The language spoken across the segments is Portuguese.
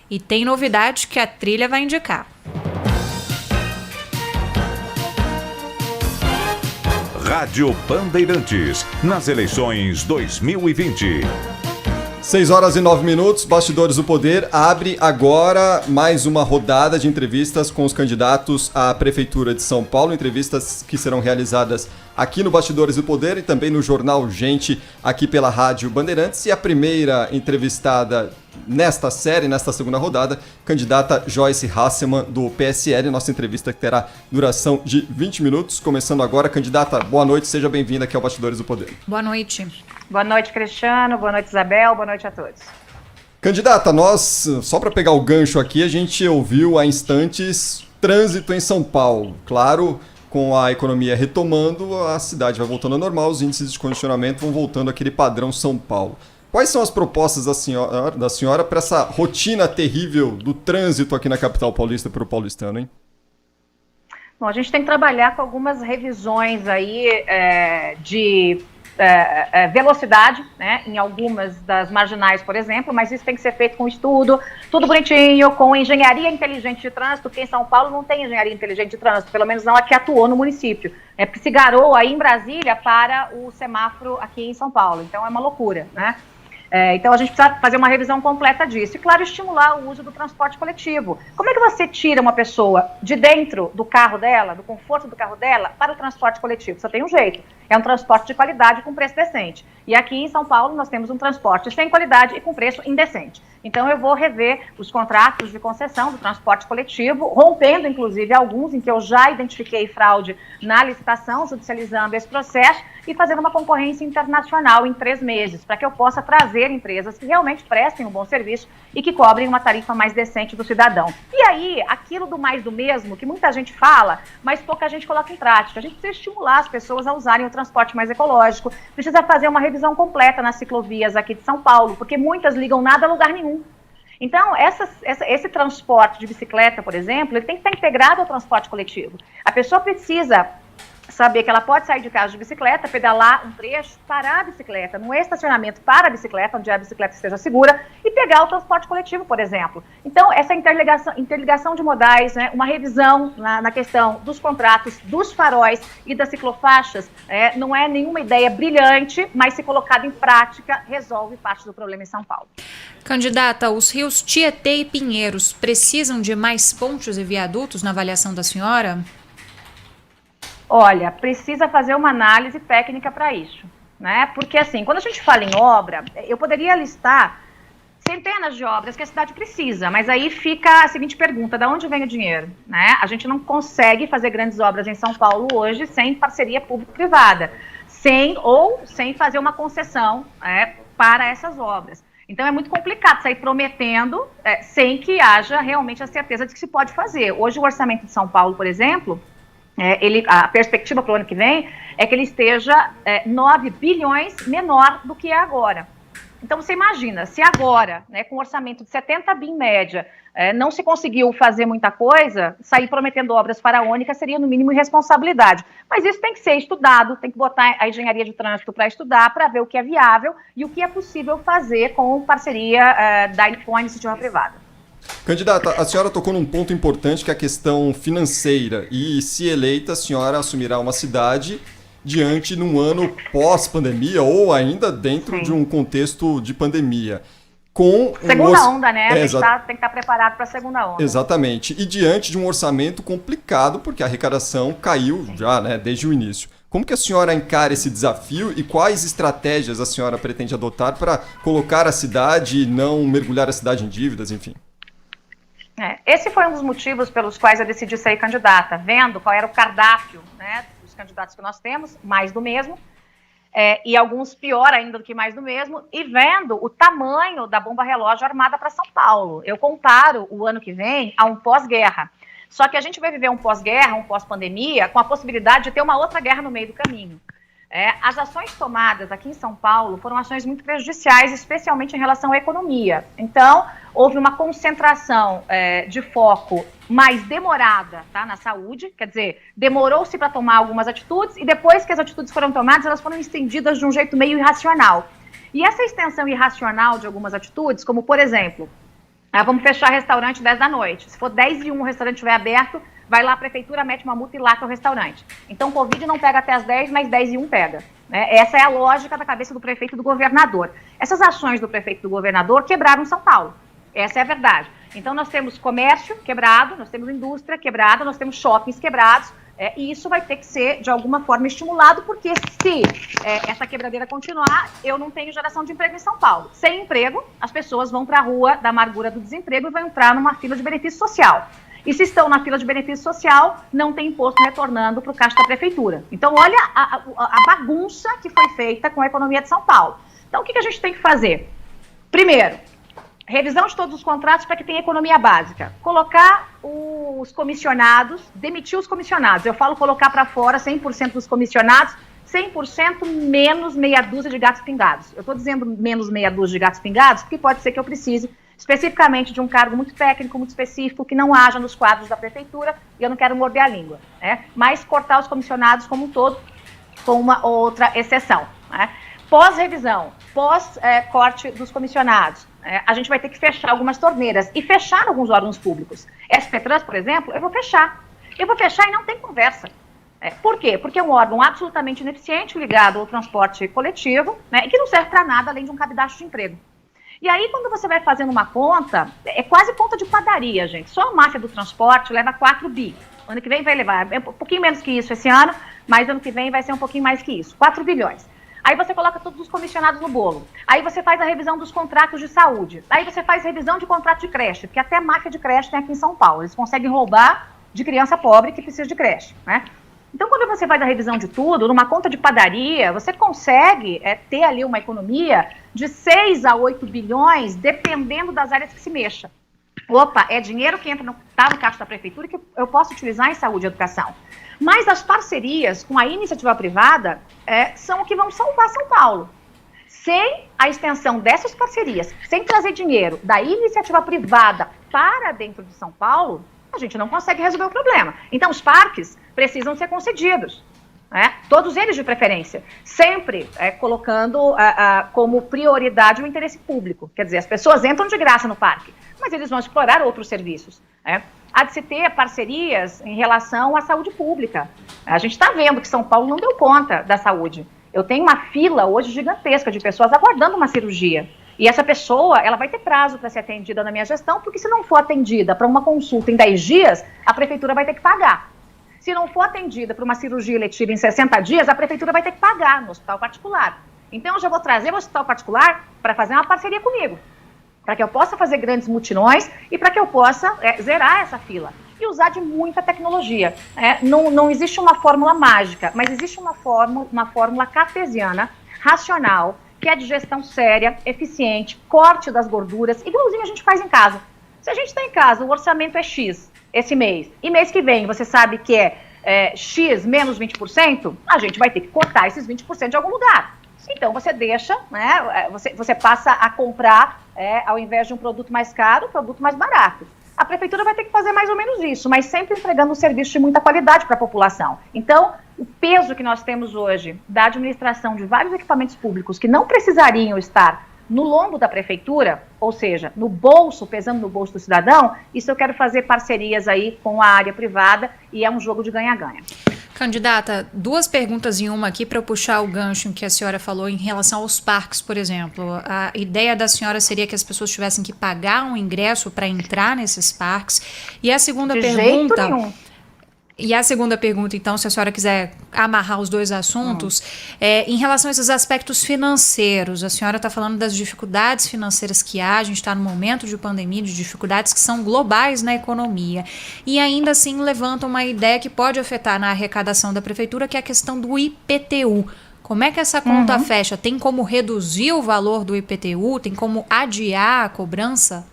E tem novidade que a trilha vai indicar. Rádio Bandeirantes, nas eleições 2020. 6h09, Bastidores do Poder abre agora mais uma rodada de entrevistas com os candidatos à Prefeitura de São Paulo, entrevistas que serão realizadas aqui no Bastidores do Poder e também no Jornal Gente, aqui pela Rádio Bandeirantes. E a primeira entrevistada nesta série, nesta segunda rodada, candidata Joyce Hasselmann, do PSL, nossa entrevista que terá duração de 20 minutos. Começando agora, candidata, boa noite, seja bem-vinda aqui ao Bastidores do Poder. Boa noite. Boa noite, Cristiano. Boa noite, Isabel. Boa noite a todos. Candidata, nós, só para pegar o gancho aqui, a gente ouviu há instantes trânsito em São Paulo. Claro, com a economia retomando, a cidade vai voltando ao normal, os índices de congestionamento vão voltando àquele padrão São Paulo. Quais são as propostas da senhora para essa rotina terrível do trânsito aqui na capital paulista para o paulistano, hein? Bom, a gente tem que trabalhar com algumas revisões aí de velocidade, né, em algumas das marginais, por exemplo, mas isso tem que ser feito com estudo, tudo bonitinho, com engenharia inteligente de trânsito, porque em São Paulo não tem engenharia inteligente de trânsito, pelo menos não a que atuou no município, porque se garou aí em Brasília para o semáforo aqui em São Paulo, então é uma loucura, né? Então a gente precisa fazer uma revisão completa disso e, claro, estimular o uso do transporte coletivo. Como é que você tira uma pessoa de dentro do carro dela, do conforto do carro dela, para o transporte coletivo? Só tem um jeito, é um transporte de qualidade com preço decente. E aqui em São Paulo nós temos um transporte sem qualidade e com preço indecente. Então eu vou rever os contratos de concessão do transporte coletivo, rompendo inclusive alguns em que eu já identifiquei fraude na licitação, judicializando esse processo e fazendo uma concorrência internacional em 3 meses, para que eu possa trazer empresas que realmente prestem um bom serviço e que cobrem uma tarifa mais decente do cidadão. E aí, aquilo do mais do mesmo, que muita gente fala, mas pouca gente coloca em prática. A gente precisa estimular as pessoas a usarem o transporte mais ecológico, precisa fazer uma revisão completa nas ciclovias aqui de São Paulo, porque muitas ligam nada a lugar nenhum. Então, esse transporte de bicicleta, por exemplo, ele tem que estar integrado ao transporte coletivo. A pessoa precisa saber que ela pode sair de casa de bicicleta, pedalar um trecho, parar a bicicleta num estacionamento para a bicicleta, onde a bicicleta esteja segura, e pegar o transporte coletivo, por exemplo. Então, essa interligação de modais, né, uma revisão na questão dos contratos, dos faróis e das ciclofaixas, não é nenhuma ideia brilhante, mas se colocada em prática, resolve parte do problema em São Paulo. Candidata, os rios Tietê e Pinheiros precisam de mais pontes e viadutos na avaliação da senhora? Olha, precisa fazer uma análise técnica para isso, né? Porque assim, quando a gente fala em obra, eu poderia listar centenas de obras que a cidade precisa, mas aí fica a seguinte pergunta: de onde vem o dinheiro, né? A gente não consegue fazer grandes obras em São Paulo hoje sem parceria público-privada, sem fazer uma concessão para essas obras. Então é muito complicado sair prometendo sem que haja realmente a certeza de que se pode fazer. Hoje o orçamento de São Paulo, por exemplo, a perspectiva para o ano que vem é que ele esteja 9 bilhões menor do que é agora. Então você imagina, se agora, né, com um orçamento de 70 bi em média, não se conseguiu fazer muita coisa, sair prometendo obras faraônicas seria no mínimo irresponsabilidade. Mas isso tem que ser estudado, tem que botar a engenharia de trânsito para estudar, para ver o que é viável e o que é possível fazer com parceria com a iniciativa privada. Candidata, a senhora tocou num ponto importante que é a questão financeira e, se eleita, a senhora assumirá uma cidade diante num ano pós-pandemia ou ainda dentro de um contexto de pandemia. Segunda onda, né? A gente tem que estar preparado para a segunda onda. Exatamente. E diante de um orçamento complicado, porque a arrecadação caiu já, né, desde o início. Como que a senhora encara esse desafio e quais estratégias a senhora pretende adotar para colocar a cidade e não mergulhar a cidade em dívidas, enfim? Esse foi um dos motivos pelos quais eu decidi ser candidata, vendo qual era o cardápio, né, dos candidatos que nós temos, mais do mesmo, e alguns pior ainda do que mais do mesmo, e vendo o tamanho da bomba relógio armada para São Paulo. Eu comparo o ano que vem a um pós-guerra. Só que a gente vai viver um pós-guerra, um pós-pandemia, com a possibilidade de ter uma outra guerra no meio do caminho. As ações tomadas aqui em São Paulo foram ações muito prejudiciais, especialmente em relação à economia. Então, houve uma concentração de foco mais demorada, tá, na saúde, quer dizer, demorou-se para tomar algumas atitudes e depois que as atitudes foram tomadas, elas foram estendidas de um jeito meio irracional. E essa extensão irracional de algumas atitudes, como por exemplo, Vamos fechar restaurante 10 da noite. Se for 10 e 1 o restaurante estiver aberto, vai lá a prefeitura, mete uma multa e lacra o restaurante. Então, Covid não pega até as 10, mas 10 e 1 pega. Né? Essa é a lógica da cabeça do prefeito e do governador. Essas ações do prefeito e do governador quebraram São Paulo. Essa é a verdade. Então, nós temos comércio quebrado, nós temos indústria quebrada, nós temos shoppings quebrados, e isso vai ter que ser, de alguma forma, estimulado, porque se essa quebradeira continuar, eu não tenho geração de emprego em São Paulo. Sem emprego, as pessoas vão para a rua da amargura do desemprego e vão entrar numa fila de benefício social. E se estão na fila de benefício social, não tem imposto retornando para o caixa da prefeitura. Então, olha a bagunça que foi feita com a economia de São Paulo. Então, o que a gente tem que fazer? Primeiro, revisão de todos os contratos para que tenha economia básica. Colocar os comissionados, demitir os comissionados. Eu falo colocar para fora 100% dos comissionados, 100% menos meia dúzia de gatos pingados. Eu estou dizendo menos meia dúzia de gatos pingados porque pode ser que eu precise especificamente de um cargo muito técnico, muito específico, que não haja nos quadros da prefeitura, e eu não quero morder a língua, né? Mas cortar os comissionados como um todo, com uma outra exceção, né? Pós-revisão, pós-corte dos comissionados, a gente vai ter que fechar algumas torneiras e fechar alguns órgãos públicos. SPTrans, por exemplo, eu vou fechar. Eu vou fechar e não tem conversa. Por quê? Porque é um órgão absolutamente ineficiente ligado ao transporte coletivo, né, e que não serve para nada além de um cabidacho de emprego. E aí, quando você vai fazendo uma conta, é quase conta de padaria, gente. Só a máfia do transporte leva 4 bi. Ano que vem vai levar um pouquinho menos que isso esse ano, mas ano que vem vai ser um pouquinho mais que isso. 4 bilhões. Aí você coloca todos os comissionados no bolo. Aí você faz a revisão dos contratos de saúde. Aí você faz revisão de contrato de creche, porque até máfia de creche tem aqui em São Paulo. Eles conseguem roubar de criança pobre que precisa de creche, né? Então, quando você faz a revisão de tudo, numa conta de padaria, você consegue ter ali uma economia de 6 a 8 bilhões, dependendo das áreas que se mexa. Opa, é dinheiro que entra no caixa da prefeitura que eu posso utilizar em saúde e educação. Mas as parcerias com a iniciativa privada são o que vão salvar São Paulo. Sem a extensão dessas parcerias, sem trazer dinheiro da iniciativa privada para dentro de São Paulo, a gente não consegue resolver o problema. Então, os parques precisam ser concedidos, né? Todos eles de preferência, sempre colocando como prioridade o interesse público. Quer dizer, as pessoas entram de graça no parque, mas eles vão explorar outros serviços, né? Há de se ter parcerias em relação à saúde pública. A gente está vendo que São Paulo não deu conta da saúde. Eu tenho uma fila hoje gigantesca de pessoas aguardando uma cirurgia. E essa pessoa, ela vai ter prazo para ser atendida na minha gestão, porque se não for atendida para uma consulta em 10 dias, a prefeitura vai ter que pagar. Se não for atendida para uma cirurgia eletiva em 60 dias, a prefeitura vai ter que pagar no hospital particular. Então, eu já vou trazer o hospital particular para fazer uma parceria comigo, para que eu possa fazer grandes mutirões e para que eu possa zerar essa fila. E usar de muita tecnologia. Não existe uma fórmula mágica, mas existe uma fórmula cartesiana, racional, que é de gestão séria, eficiente, corte das gorduras, igualzinho a gente faz em casa. Se a gente está em casa, o orçamento é X esse mês, e mês que vem você sabe que X menos 20%, a gente vai ter que cortar esses 20% de algum lugar. Então você deixa, né, você passa a comprar, ao invés de um produto mais caro, um produto mais barato. A prefeitura vai ter que fazer mais ou menos isso, mas sempre entregando um serviço de muita qualidade para a população. Então, o peso que nós temos hoje da administração de vários equipamentos públicos que não precisariam estar no lombo da prefeitura, ou seja, no bolso, pesando no bolso do cidadão, isso eu quero fazer parcerias aí com a área privada e é um jogo de ganha-ganha. Candidata, 2 perguntas em uma aqui para eu puxar o gancho que a senhora falou em relação aos parques, por exemplo. A ideia da senhora seria que as pessoas tivessem que pagar um ingresso para entrar nesses parques. E a segunda pergunta... jeito nenhum. E a segunda pergunta, então, se a senhora quiser amarrar os 2 assuntos, em relação a esses aspectos financeiros, a senhora está falando das dificuldades financeiras que há, a gente está no momento de pandemia, de dificuldades que são globais na economia, e ainda assim levanta uma ideia que pode afetar na arrecadação da prefeitura, que é a questão do IPTU. Como é que essa conta fecha? Tem como reduzir o valor do IPTU? Tem como adiar a cobrança?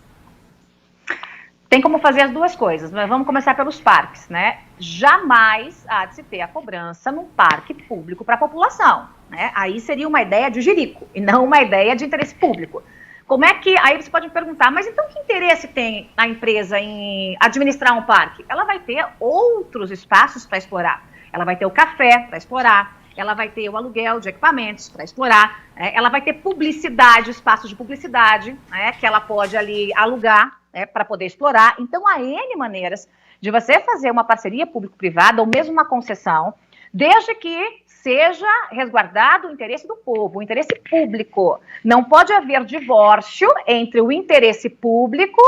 Tem como fazer as 2 coisas, mas vamos começar pelos parques, né? Jamais há de se ter a cobrança num parque público para a população, né? Aí seria uma ideia de jirico e não uma ideia de interesse público. Como é que... Aí você pode me perguntar, mas então que interesse tem a empresa em administrar um parque? Ela vai ter outros espaços para explorar. Ela vai ter o café para explorar, ela vai ter o aluguel de equipamentos para explorar, ela vai ter publicidade, espaços de publicidade, né, que ela pode ali alugar, para poder explorar. Então, há N maneiras de você fazer uma parceria público-privada ou mesmo uma concessão, desde que seja resguardado o interesse do povo, o interesse público. Não pode haver divórcio entre o interesse público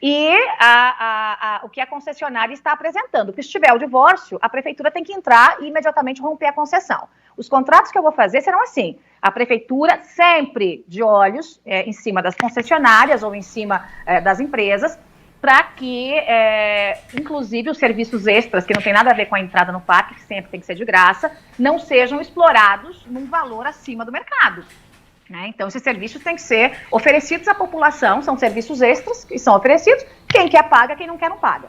e o que a concessionária está apresentando. Porque se tiver o divórcio, a prefeitura tem que entrar e imediatamente romper a concessão. Os contratos que eu vou fazer serão assim: a prefeitura sempre de olhos em cima das concessionárias ou em cima das empresas, para que, inclusive, os serviços extras, que não tem nada a ver com a entrada no parque, que sempre tem que ser de graça, não sejam explorados num valor acima do mercado. Então, esses serviços têm que ser oferecidos à população, são serviços extras que são oferecidos, quem quer paga, quem não quer não paga.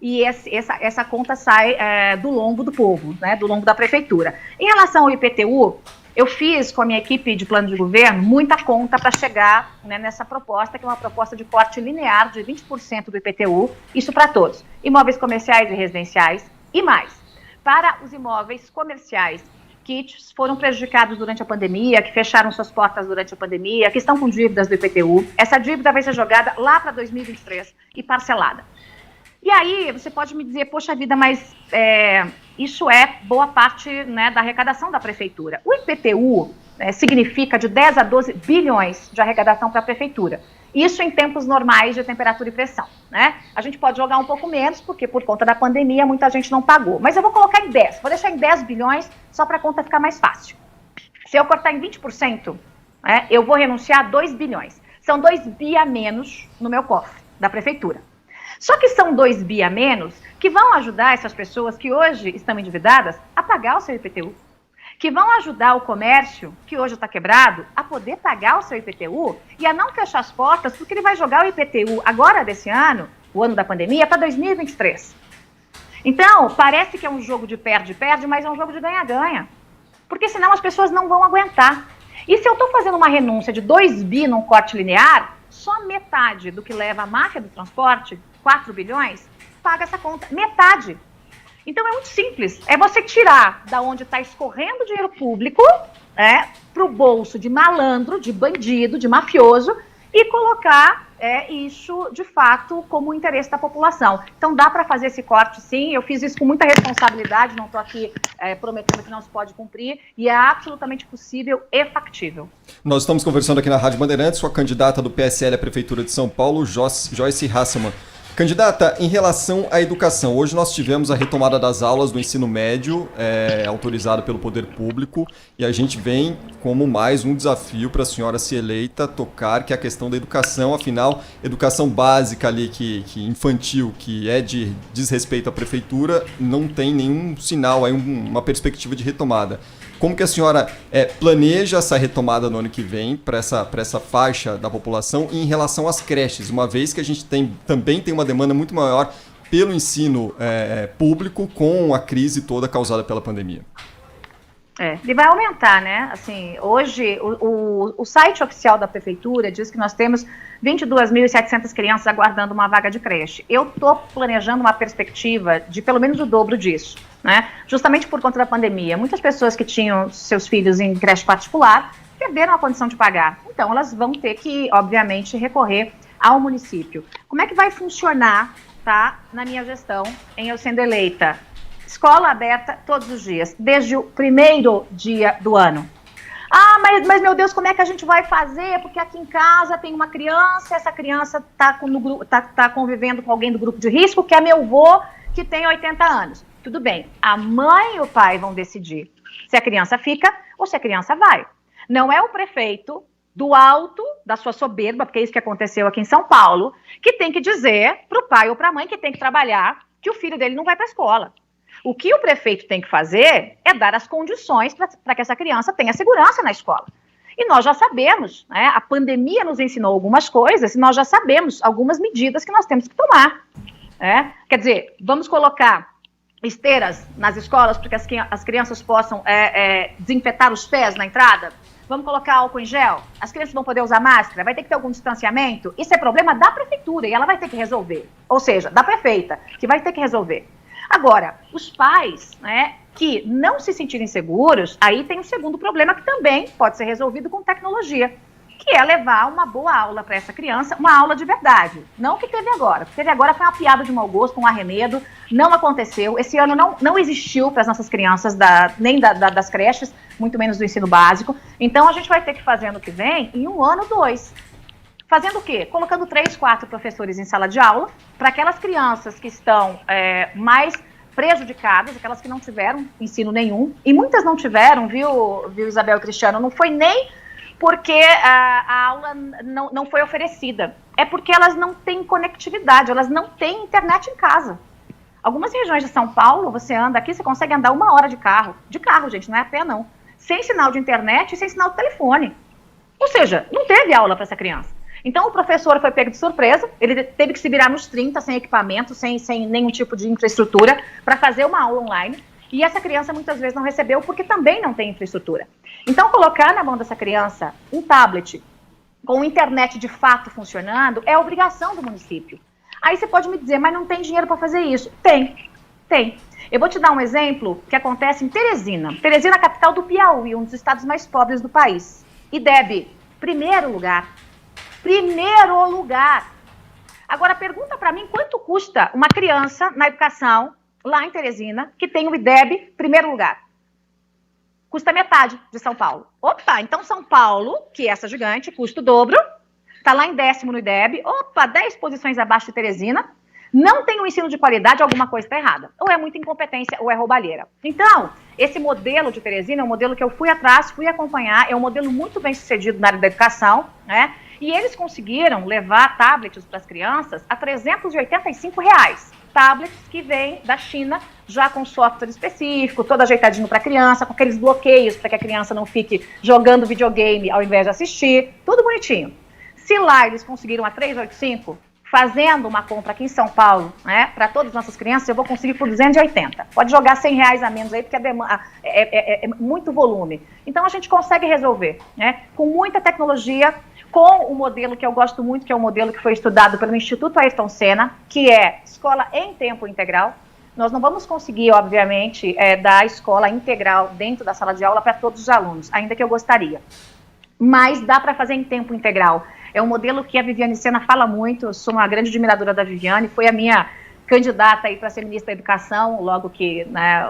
E essa conta sai do lombo do povo, do lombo da prefeitura. Em relação ao IPTU, eu fiz com a minha equipe de plano de governo muita conta para chegar nessa proposta, que é uma proposta de corte linear de 20% do IPTU, isso para todos, imóveis comerciais e residenciais e mais. Para os imóveis comerciais que foram prejudicados durante a pandemia, que fecharam suas portas durante a pandemia, que estão com dívidas do IPTU, essa dívida vai ser jogada lá para 2023 e parcelada. E aí você pode me dizer, poxa vida, mas isso é boa parte da arrecadação da prefeitura. O IPTU significa de 10 a 12 bilhões de arrecadação para a prefeitura. Isso em tempos normais de temperatura e pressão. A gente pode jogar um pouco menos, porque por conta da pandemia muita gente não pagou. Mas eu vou colocar em 10, vou deixar em 10 bilhões só para a conta ficar mais fácil. Se eu cortar em 20%, eu vou renunciar a 2 bilhões. São 2 bi a menos no meu cofre da prefeitura. Só que são 2 bi a menos que vão ajudar essas pessoas que hoje estão endividadas a pagar o seu IPTU. Que vão ajudar o comércio, que hoje está quebrado, a poder pagar o seu IPTU e a não fechar as portas, porque ele vai jogar o IPTU agora desse ano, o ano da pandemia, para 2023. Então, parece que é um jogo de perde-perde, mas é um jogo de ganha-ganha. Porque senão as pessoas não vão aguentar. E se eu estou fazendo uma renúncia de 2 bi num corte linear, só metade do que leva a máfia do transporte, 4 bilhões, paga essa conta. Metade. Então é muito simples, é você tirar da onde está escorrendo dinheiro público para o bolso de malandro, de bandido, de mafioso e colocar isso de fato como interesse da população. Então dá para fazer esse corte sim, eu fiz isso com muita responsabilidade, não estou aqui prometendo que não se pode cumprir e é absolutamente possível e factível. Nós estamos conversando aqui na Rádio Bandeirantes com a candidata do PSL à Prefeitura de São Paulo, Joyce Hasselmann. Candidata, em relação à educação, hoje nós tivemos a retomada das aulas do ensino médio, autorizado pelo poder público, e a gente vem como mais um desafio para a senhora se eleita tocar, que é a questão da educação. Afinal, educação básica ali, que infantil, que é de desrespeito à prefeitura, não tem nenhum sinal, uma perspectiva de retomada. Como que a senhora planeja essa retomada no ano que vem para essa faixa da população e em relação às creches, uma vez que a gente também tem uma demanda muito maior pelo ensino público com a crise toda causada pela pandemia? Ele vai aumentar, Assim, hoje, o site oficial da prefeitura diz que nós temos 22.700 crianças aguardando uma vaga de creche. Eu estou planejando uma perspectiva de pelo menos o dobro disso, justamente por conta da pandemia. Muitas pessoas que tinham seus filhos em creche particular perderam a condição de pagar. Então, elas vão ter que, obviamente, recorrer ao município. Como é que vai funcionar, na minha gestão, em eu sendo eleita? Escola aberta todos os dias, desde o primeiro dia do ano. Mas meu Deus, como é que a gente vai fazer? Porque aqui em casa tem uma criança, essa criança está convivendo com alguém do grupo de risco, que é meu avô, que tem 80 anos. Tudo bem, a mãe e o pai vão decidir se a criança fica ou se a criança vai. Não é o prefeito, do alto da sua soberba, porque é isso que aconteceu aqui em São Paulo, que tem que dizer para o pai ou para a mãe que tem que trabalhar, que o filho dele não vai para a escola. O que o prefeito tem que fazer é dar as condições para que essa criança tenha segurança na escola. E nós já sabemos, a pandemia nos ensinou algumas coisas e nós já sabemos algumas medidas que nós temos que tomar. Quer dizer, vamos colocar esteiras nas escolas para que as crianças possam desinfetar os pés na entrada? Vamos colocar álcool em gel? As crianças vão poder usar máscara? Vai ter que ter algum distanciamento? Isso é problema da prefeitura e ela vai ter que resolver. Ou seja, da prefeita, que vai ter que resolver. Agora, os pais, que não se sentirem seguros, aí tem um segundo problema que também pode ser resolvido com tecnologia. que é levar uma boa aula para essa criança, uma aula de verdade. Não o que teve agora. O que teve agora foi uma piada de mau gosto, um arremedo, não aconteceu. Esse ano não existiu para as nossas crianças, nem das creches, muito menos do ensino básico. Então a gente vai ter que fazer ano que vem, em 1 ano, 2. Fazendo o quê? Colocando 3, 4 professores em sala de aula, para aquelas crianças que estão mais prejudicadas, aquelas que não tiveram ensino nenhum, e muitas não tiveram, viu Isabel e Cristiano, não foi nem porque a aula não foi oferecida, é porque elas não têm conectividade, elas não têm internet em casa. Algumas regiões de São Paulo, você anda aqui, você consegue andar 1 hora de carro, gente, não é a pé não, sem sinal de internet e sem sinal de telefone. Ou seja, não teve aula para essa criança. Então o professor foi pego de surpresa, ele teve que se virar nos 30, sem equipamento, sem nenhum tipo de infraestrutura, para fazer uma aula online, e essa criança muitas vezes não recebeu porque também não tem infraestrutura. Então colocar na mão dessa criança um tablet com internet de fato funcionando é obrigação do município. Aí você pode me dizer, mas não tem dinheiro para fazer isso? Tem. Eu vou te dar um exemplo que acontece em Teresina. Teresina é a capital do Piauí, um dos estados mais pobres do país. IDEB, primeiro lugar. Agora pergunta para mim quanto custa uma criança na educação lá em Teresina que tem o IDEB primeiro lugar. Custa metade de São Paulo. Opa, então São Paulo, que é essa gigante, custa o dobro, está lá em 10º no IDEB, 10 posições abaixo de Teresina, não tem um ensino de qualidade, alguma coisa está errada. Ou é muita incompetência, ou é roubalheira. Então, esse modelo de Teresina é um modelo que eu fui atrás, fui acompanhar, é um modelo muito bem sucedido na área da educação, né? E eles conseguiram levar tablets para as crianças a R$385. Tablets que vêm da China, já com software específico, todo ajeitadinho para a criança, com aqueles bloqueios para que a criança não fique jogando videogame ao invés de assistir, tudo bonitinho. Se lá eles conseguiram a 385, fazendo uma compra aqui em São Paulo, né, para todas as nossas crianças, eu vou conseguir por 280. Pode jogar R$100 a menos aí, porque a demanda é muito volume. Então a gente consegue resolver, né, com muita tecnologia, com o modelo que eu gosto muito, que é o modelo que foi estudado pelo Instituto Ayrton Senna, que é escola em tempo integral. Nós não vamos conseguir, obviamente, dar escola integral dentro da sala de aula para todos os alunos, ainda que eu gostaria. Mas dá para fazer em tempo integral. É um modelo que a Viviane Senna fala muito, eu sou uma grande admiradora da Viviane, foi a minha candidata aí para ser ministra da Educação, logo que, né,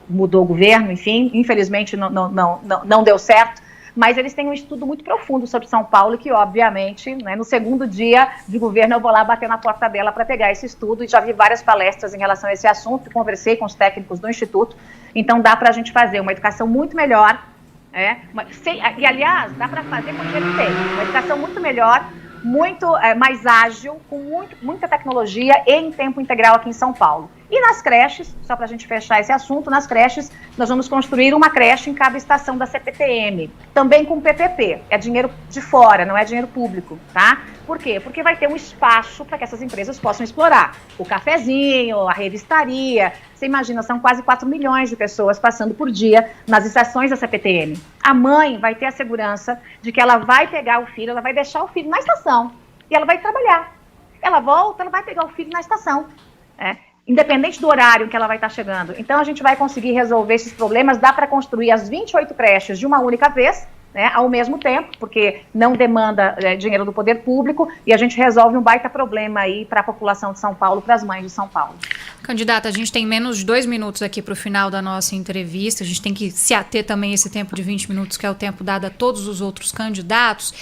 mudou o governo, enfim, infelizmente não deu certo. Mas eles têm um estudo muito profundo sobre São Paulo, que obviamente, né, no segundo dia de governo eu vou lá bater na porta dela para pegar esse estudo, e já vi várias palestras em relação a esse assunto, conversei com os técnicos do Instituto, então dá para a gente fazer uma educação muito melhor, e aliás, dá para fazer com o dinheiro que tem, uma educação muito melhor, muito mais ágil, com muita tecnologia e em tempo integral aqui em São Paulo. E nas creches, só para a gente fechar esse assunto, nas creches nós vamos construir uma creche em cada estação da CPTM, também com PPP, é dinheiro de fora, não é dinheiro público, tá? Por quê? Porque vai ter um espaço para que essas empresas possam explorar. O cafezinho, a revistaria, você imagina, são quase 4 milhões de pessoas passando por dia nas estações da CPTM. A mãe vai ter a segurança de que ela vai pegar o filho, ela vai deixar o filho na estação e ela vai trabalhar. Ela volta, ela vai pegar o filho na estação, independente do horário em que ela vai estar chegando. Então a gente vai conseguir resolver esses problemas, dá para construir as 28 creches de uma única vez, né, ao mesmo tempo, porque não demanda dinheiro do poder público, e a gente resolve um baita problema aí para a população de São Paulo, para as mães de São Paulo. Candidata, a gente tem menos de 2 minutos aqui para o final da nossa entrevista, a gente tem que se ater também a esse tempo de 20 minutos, que é o tempo dado a todos os outros candidatos.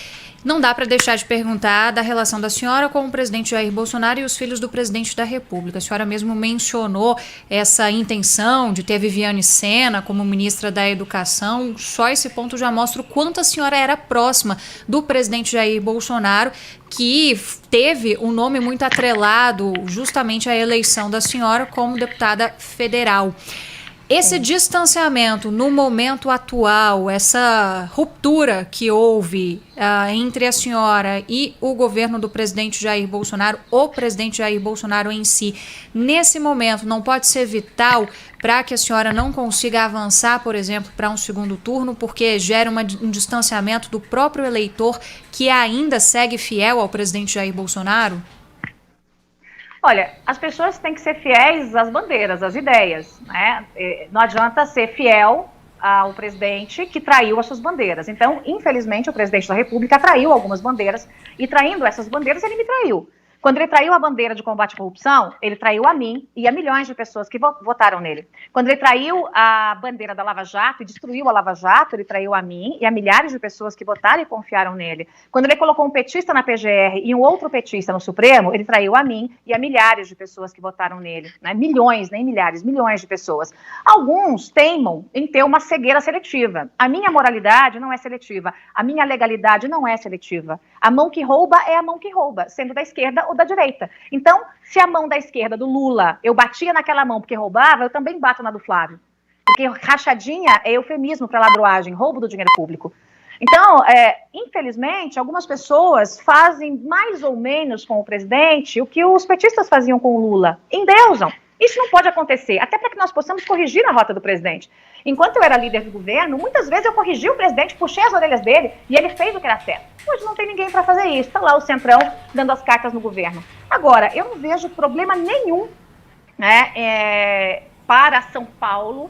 Não dá para deixar de perguntar da relação da senhora com o presidente Jair Bolsonaro e os filhos do presidente da República. A senhora mesmo mencionou essa intenção de ter Viviane Senna como ministra da Educação. Só esse ponto já mostra o quanto a senhora era próxima do presidente Jair Bolsonaro, que teve um nome muito atrelado justamente à eleição da senhora como deputada federal. Esse distanciamento no momento atual, essa ruptura que houve entre a senhora e o governo do presidente Jair Bolsonaro, o presidente Jair Bolsonaro em si, nesse momento não pode ser vital para que a senhora não consiga avançar, por exemplo, para um segundo turno, porque gera um distanciamento do próprio eleitor que ainda segue fiel ao presidente Jair Bolsonaro? Olha, as pessoas têm que ser fiéis às bandeiras, às ideias, né? Não adianta ser fiel ao presidente que traiu as suas bandeiras. Então, infelizmente, o presidente da República traiu algumas bandeiras, e traindo essas bandeiras, ele me traiu. Quando ele traiu a bandeira de combate à corrupção, ele traiu a mim e a milhões de pessoas que votaram nele. Quando ele traiu a bandeira da Lava Jato e destruiu a Lava Jato, ele traiu a mim e a milhares de pessoas que votaram e confiaram nele. Quando ele colocou um petista na PGR e um outro petista no Supremo, ele traiu a mim e a milhares de pessoas que votaram nele. Né? Milhões, nem milhares, milhões de pessoas. Alguns teimam em ter uma cegueira seletiva. A minha moralidade não é seletiva. A minha legalidade não é seletiva. A mão que rouba é a mão que rouba, sendo da esquerda ou da direita. Então, se a mão da esquerda do Lula, eu batia naquela mão porque roubava, eu também bato na do Flávio. Porque rachadinha é eufemismo para ladroagem, roubo do dinheiro público. Então, infelizmente, algumas pessoas fazem mais ou menos com o presidente o que os petistas faziam com o Lula. Endeusam. Isso não pode acontecer, até para que nós possamos corrigir a rota do presidente. Enquanto eu era líder do governo, muitas vezes eu corrigi o presidente, puxei as orelhas dele e ele fez o que era certo. Hoje não tem ninguém para fazer isso, está lá o Centrão dando as cartas no governo. Agora, eu não vejo problema nenhum, né, para São Paulo,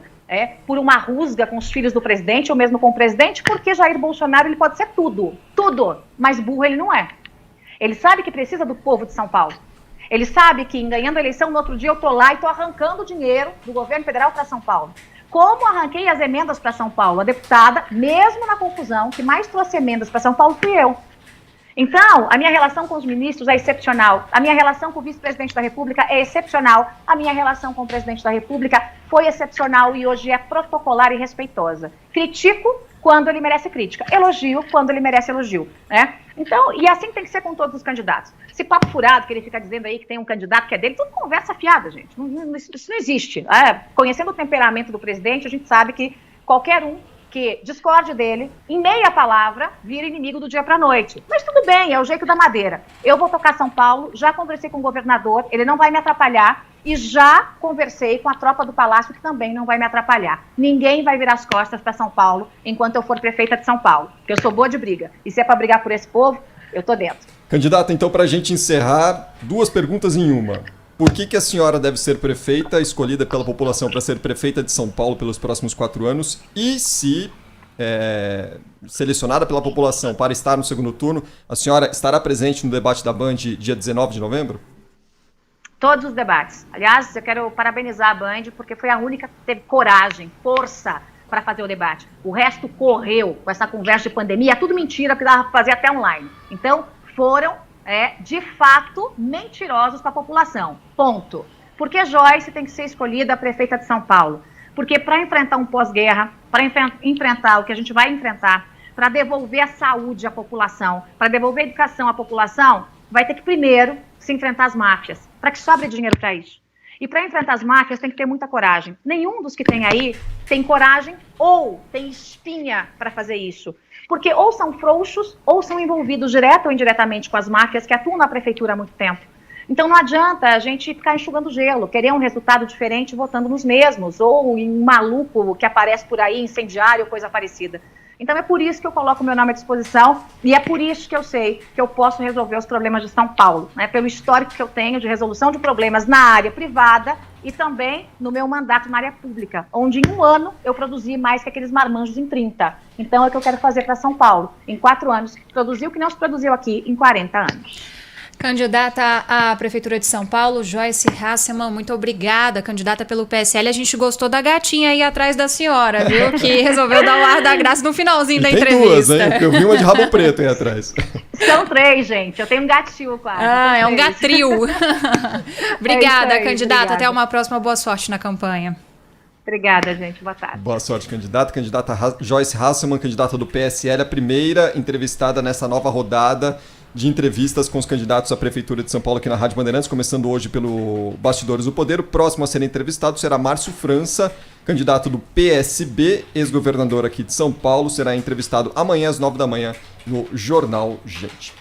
por uma rusga com os filhos do presidente ou mesmo com o presidente, porque Jair Bolsonaro ele pode ser tudo, mas burro ele não é. Ele sabe que precisa do povo de São Paulo. Ele sabe que, ganhando a eleição, no outro dia eu tô lá e tô arrancando dinheiro do governo federal para São Paulo. Como arranquei as emendas para São Paulo? A deputada, mesmo na confusão, que mais trouxe emendas para São Paulo fui eu. Então, a minha relação com os ministros é excepcional. A minha relação com o vice-presidente da República é excepcional. A minha relação com o presidente da República foi excepcional e hoje é protocolar e respeitosa. Critico quando ele merece crítica. Elogio quando ele merece elogio, né? Então, e assim tem que ser com todos os candidatos. Esse papo furado que ele fica dizendo aí que tem um candidato que é dele, tudo conversa fiada, gente. Isso não existe. Conhecendo o temperamento do presidente, a gente sabe que qualquer um que discorde dele, em meia palavra, vira inimigo do dia para a noite. Mas tudo bem, é o jeito da madeira. Eu vou tocar São Paulo, já conversei com o governador, ele não vai me atrapalhar, e já conversei com a tropa do Palácio, que também não vai me atrapalhar. Ninguém vai virar as costas para São Paulo enquanto eu for prefeita de São Paulo, porque eu sou boa de briga. E se é para brigar por esse povo, eu tô dentro. Candidata, então, para a gente encerrar, 2 perguntas em uma. Por que a senhora deve ser prefeita, escolhida pela população para ser prefeita de São Paulo pelos próximos 4 anos? E se selecionada pela população para estar no segundo turno, a senhora estará presente no debate da Band dia 19 de novembro? Todos os debates. Aliás, eu quero parabenizar a Band, porque foi a única que teve coragem, força para fazer o debate. O resto correu com essa conversa de pandemia, é tudo mentira, porque dava para fazer até online. Então, foram, de fato, mentirosos para a população. Ponto. Porque Joyce tem que ser escolhida a prefeita de São Paulo. Porque para enfrentar um pós-guerra, para enfrentar o que a gente vai enfrentar, para devolver a saúde à população, para devolver a educação à população, vai ter que primeiro se enfrentar as máfias, para que sobre dinheiro para isso. E para enfrentar as máfias tem que ter muita coragem. Nenhum dos que tem aí tem coragem ou tem espinha para fazer isso. Porque ou são frouxos ou são envolvidos direto ou indiretamente com as máfias que atuam na prefeitura há muito tempo. Então não adianta a gente ficar enxugando gelo, querer um resultado diferente votando nos mesmos, ou em um maluco que aparece por aí, incendiário ou coisa parecida. Então é por isso que eu coloco o meu nome à disposição e é por isso que eu sei que eu posso resolver os problemas de São Paulo, né? Pelo histórico que eu tenho de resolução de problemas na área privada e também no meu mandato na área pública, onde em 1 ano eu produzi mais que aqueles marmanjos em 30. Então é o que eu quero fazer para São Paulo. Em 4 anos, produzir o que não se produziu aqui em 40 anos. Candidata à Prefeitura de São Paulo, Joyce Hasselmann, muito obrigada, candidata pelo PSL. A gente gostou da gatinha aí atrás da senhora, viu? Que resolveu dar o ar da graça no finalzinho da entrevista. Tem 2, hein? Porque eu vi uma de rabo preto aí atrás. São 3, gente. Eu tenho um gatil quase. É um gatril. Obrigada, aí, candidata. obrigada. Até uma próxima. Boa sorte na campanha. Obrigada, gente. Boa tarde. Boa sorte, candidata. Candidata Joyce Hasselmann, candidata do PSL, a primeira entrevistada nessa nova rodada de entrevistas com os candidatos à Prefeitura de São Paulo aqui na Rádio Bandeirantes, começando hoje pelo Bastidores do Poder. O próximo a ser entrevistado será Márcio França, candidato do PSB, ex-governador aqui de São Paulo. Será entrevistado amanhã às 9 da manhã no Jornal Gente.